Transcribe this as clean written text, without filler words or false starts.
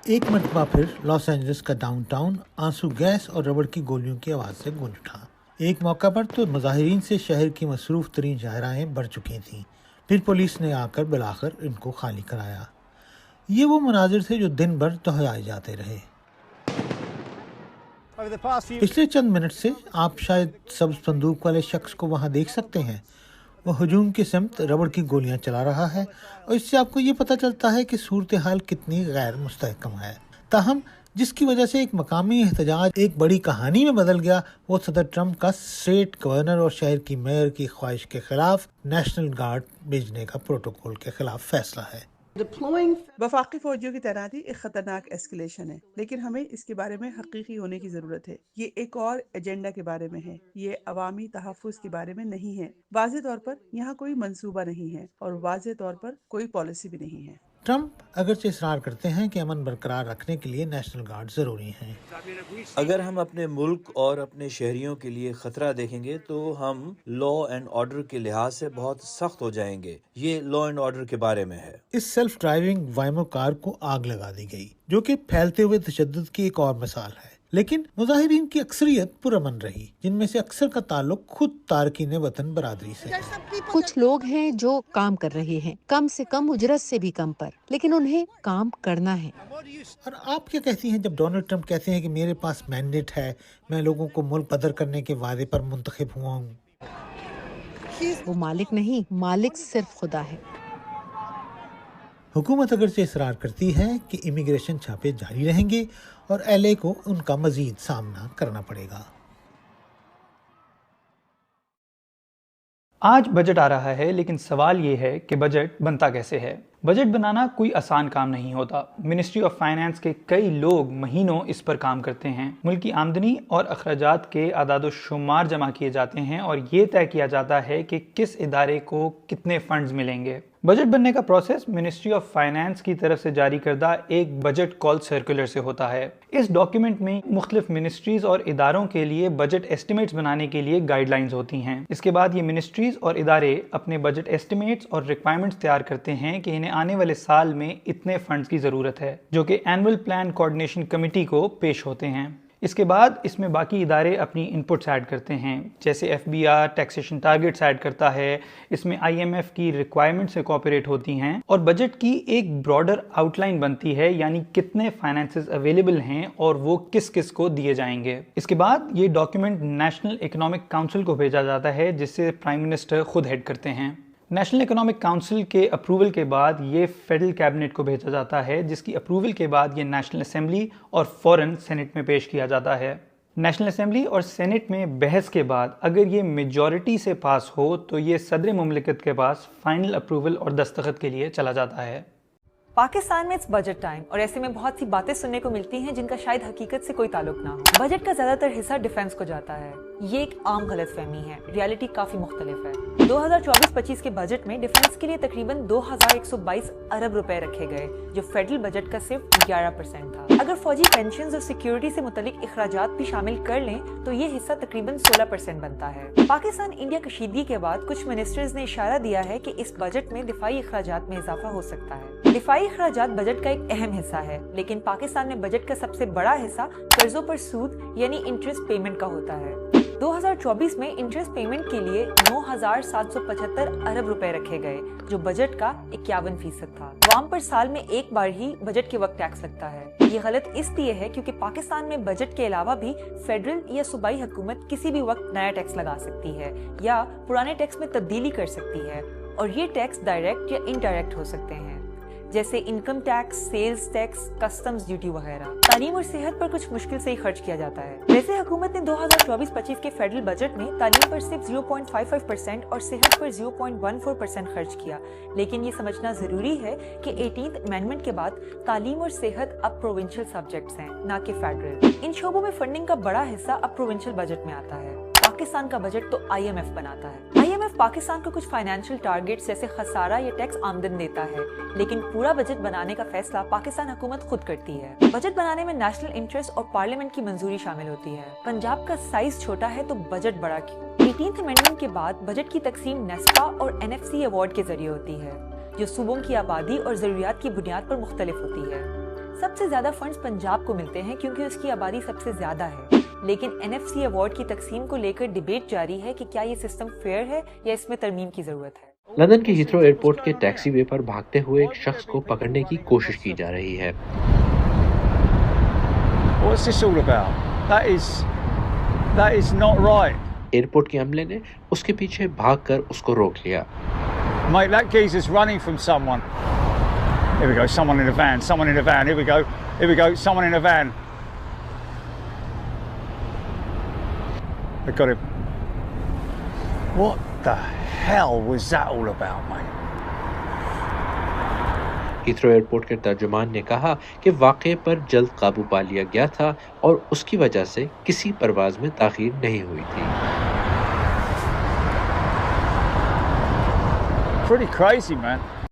ایک مرتبہ پھر لاس اینجلس کا ڈاؤن ٹاؤن آنسو گیس اور ربڑ کی گولیوں کی آواز سے گونج اٹھا۔ ایک موقع پر تو مظاہرین سے شہر کی مصروف ترین شاہراہیں بھر چکی تھیں، پھر پولیس نے آ کر بالآخر ان کو خالی کرایا۔ یہ وہ مناظر تھے جو دن بھر دہرائے جاتے رہے۔ پچھلے چند منٹ سے آپ شاید سبز صندوق والے شخص کو وہاں دیکھ سکتے ہیں۔ وہ ہجوم کی سمت ربڑ کی گولیاں چلا رہا ہے اور اس سے آپ کو یہ پتہ چلتا ہے کہ صورتحال کتنی غیر مستحکم ہے۔ تاہم جس کی وجہ سے ایک مقامی احتجاج ایک بڑی کہانی میں بدل گیا، وہ صدر ٹرمپ کا اسٹیٹ گورنر اور شہر کی میئر کی خواہش کے خلاف نیشنل گارڈ بھیجنے کا پروٹوکول کے خلاف فیصلہ ہے۔ وفاقی فوجیوں کی تعیناتی ایک خطرناک ایسکیلیشن ہے، لیکن ہمیں اس کے بارے میں حقیقی ہونے کی ضرورت ہے۔ یہ ایک اور ایجنڈا کے بارے میں ہے، یہ عوامی تحفظ کے بارے میں نہیں ہے۔ واضح طور پر یہاں کوئی منصوبہ نہیں ہے اور واضح طور پر کوئی پالیسی بھی نہیں ہے۔ ٹرمپ اگرچہ اصرار کرتے ہیں کہ امن برقرار رکھنے کے لیے نیشنل گارڈ ضروری ہیں۔ اگر ہم اپنے ملک اور اپنے شہریوں کے لیے خطرہ دیکھیں گے تو ہم لا اینڈ آرڈر کے لحاظ سے بہت سخت ہو جائیں گے۔ یہ لا اینڈ آرڈر کے بارے میں ہے۔ اس سیلف ڈرائیونگ وائمو کار کو آگ لگا دی گئی، جو کہ پھیلتے ہوئے تشدد کی ایک اور مثال ہے، لیکن مظاہرین کی اکثریت پرامن رہی، جن میں سے اکثر کا تعلق خود تارکین وطن برادری سے۔ کچھ لوگ ہیں جو کام کر رہے ہیں، کم سے کم اجرت سے بھی کم پر، لیکن انہیں کام کرنا ہے۔ اور آپ کیا کہتی ہیں جب ڈونلڈ ٹرمپ کہتے ہیں کہ میرے پاس مینڈیٹ ہے، میں لوگوں کو ملک بدر کرنے کے وعدے پر منتخب ہوا ہوں؟ وہ مالک نہیں، مالک صرف خدا ہے۔ حکومت اگرچہ اصرار کرتی ہے کہ امیگریشن چھاپے جاری رہیں گے اور ایل اے کو ان کا مزید سامنا کرنا پڑے گا۔ آج بجٹ آ رہا ہے، لیکن سوال یہ ہے کہ بجٹ بنتا کیسے ہے؟ بجٹ بنانا کوئی آسان کام نہیں ہوتا۔ منسٹری آف فائنانس کے کئی لوگ مہینوں اس پر کام کرتے ہیں۔ ملک کی آمدنی اور اخراجات کے اعداد و شمار جمع کیے جاتے ہیں اور یہ طے کیا جاتا ہے کہ کس ادارے کو کتنے فنڈز ملیں گے۔ بجٹ بننے کا پروسیس منسٹری آف فائنانس کی طرف سے جاری کردہ ایک بجٹ کال سرکولر سے ہوتا ہے۔ اس ڈاکیومنٹ میں مختلف منسٹریز اور اداروں کے لیے بجٹ ایسٹیمیٹس بنانے کے لیے گائیڈ لائنز ہوتی ہیں۔ اس کے بعد یہ منسٹریز اور ادارے اپنے بجٹ ایسٹیمیٹس اور ریکوائرمنٹس تیار کرتے ہیں کہ انہیں آنے والے سال میں اتنے فنڈز کی ضرورت ہے، جو کہ اینول پلان کوآرڈینیشن کمیٹی کو پیش ہوتے ہیں۔ اس کے بعد اس میں باقی ادارے اپنی انپٹس ایڈ کرتے ہیں، جیسے F B R taxation targets add کرتا ہے، اس میں آئی ایم ایف کی ریکوائرمنٹ سے کوآپریٹ ہوتی ہیں اور بجٹ کی ایک براڈر آؤٹ لائن بنتی ہے، یعنی کتنے فائنانسز اویلیبل ہیں اور وہ کس کس کو دیے جائیں گے۔ اس کے بعد یہ ڈاکیومنٹ نیشنل اکنامک کاؤنسل کو بھیجا جاتا ہے، جس سے پرائم منسٹر خود ہیڈ کرتے ہیں۔ نیشنل اکنامک کاؤنسل کے اپروول کے بعد یہ فیڈرل کیبنٹ کو بھیجا جاتا ہے، جس کی اپروول کے بعد یہ نیشنل اسمبلی اور فوراً سینٹ میں پیش کیا جاتا ہے۔ نیشنل اسمبلی اور سینٹ میں بحث کے بعد اگر یہ میجورٹی سے پاس ہو تو یہ صدر مملکت کے پاس فائنل اپروول اور دستخط کے لیے چلا جاتا ہے۔ پاکستان میں بجٹ ٹائم اور ایسے میں بہت سی باتیں سننے کو ملتی ہیں جن کا شاید حقیقت سے کوئی تعلق نہ ہو۔ بجٹ کا زیادہ تر حصہ ڈیفنس کو جاتا ہے، یہ ایک عام غلط فہمی ہے، ریالٹی کافی مختلف ہے۔ 2024-25 کے بجٹ میں ڈیفنس کے لیے تقریباً 2122 ارب روپے رکھے گئے، جو فیڈرل بجٹ کا صرف 11% تھا۔ اگر فوجی پینشنز اور سیکیورٹی سے متعلق اخراجات بھی شامل کر لیں تو یہ حصہ تقریباً 16% بنتا ہے۔ پاکستان انڈیا کشیدگی کے بعد کچھ منسٹرز نے اشارہ دیا ہے کہ اس بجٹ میں دفاعی اخراجات میں اضافہ ہو سکتا ہے۔ دفاعی اخراجات بجٹ کا ایک اہم حصہ ہے، لیکن پاکستان میں بجٹ کا سب سے بڑا حصہ قرضوں پر سود یعنی انٹرسٹ پیمنٹ کا ہوتا ہے۔ 2024 میں انٹرسٹ پیمنٹ کے لیے 9775 ارب روپے رکھے گئے، جو بجٹ کا 51% تھا۔ عوام پر سال میں ایک بار ہی بجٹ کے وقت ٹیکس لگتا ہے۔ یہ غلط اس لیے ہے کیونکہ پاکستان میں بجٹ کے علاوہ بھی فیڈرل یا صوبائی حکومت کسی بھی وقت نیا ٹیکس لگا سکتی ہے یا پرانے ٹیکس میں تبدیلی کر سکتی ہے، اور یہ ٹیکس ڈائریکٹ یا انڈائریکٹ ہو سکتے ہیں، جیسے income tax, sales tax, customs duty وغیرہ۔ تعلیم اور صحت پر کچھ مشکل سے ہی خرچ کیا جاتا ہے۔ ویسے حکومت نے 2024-25 کے فیڈرل بجٹ میں تعلیم پر صرف 0.55% اور صحت پر 0.14% خرچ کیا، لیکن یہ سمجھنا ضروری ہے کہ 18th امینڈمنٹ کے بعد تعلیم اور صحت اب پروونشل سبجیکٹس ہیں، نہ کہ فیڈرل۔ ان شعبوں میں فنڈنگ کا بڑا حصہ اب پروونشل بجٹ میں آتا ہے۔ پاکستان کا بجٹ تو آئی ایم ایف بناتا ہے۔ آئی ایم ایف پاکستان کو کچھ فائنینشیل ٹارگیٹس جیسے خسارہ یا ٹیکس آمدن دیتا ہے، لیکن پورا بجٹ بنانے کا فیصلہ پاکستان حکومت خود کرتی ہے۔ بجٹ بنانے میں نیشنل انٹرسٹ اور پارلیمنٹ کی منظوری شامل ہوتی ہے۔ پنجاب کا سائز چھوٹا ہے تو بجٹ بڑا کیوں؟ 18th امینڈمنٹ کے بعد بجٹ کی تقسیم نیسپا اور این ایف سی ایوارڈ کے ذریعے ہوتی ہے، جو صوبوں کی آبادی اور ضروریات کی بنیاد پر مختلف ہوتی ہے۔ سب سے زیادہ فنڈز پنجاب کو ملتے ہیں کیونکہ اس کی آبادی سب سے زیادہ ہے، لیکن NFC ایوارڈ کی تقسیم کو لے کر ڈیبیٹ جاری ہے کہ کیا یہ سسٹم فیئر ہے یا اس میں ترمیم کی ضرورت ہے۔ لندن کے ہیتھرو ایئرپورٹ کے ٹیکسی وے پر بھاگتے ہوئے ایک شخص کو پکڑنے کی کوشش کی جا رہی ہے۔ What's this all about? That is not right. Airport کے عملے نے اس کے پیچھے بھاگ کر اس کو روک لیا۔ Mate, that geezer's running from someone. Here we go, someone in a van, someone in a van. Here we go, someone in a van. They got him. What the hell was that all about, mate? Heathrow airport کے ترجمان نے کہا کہ واقعے پر جلد قابو پا لیا گیا تھا اور اس کی وجہ سے کسی پرواز میں تاخیر نہیں ہوئی تھی۔ Pretty crazy, man.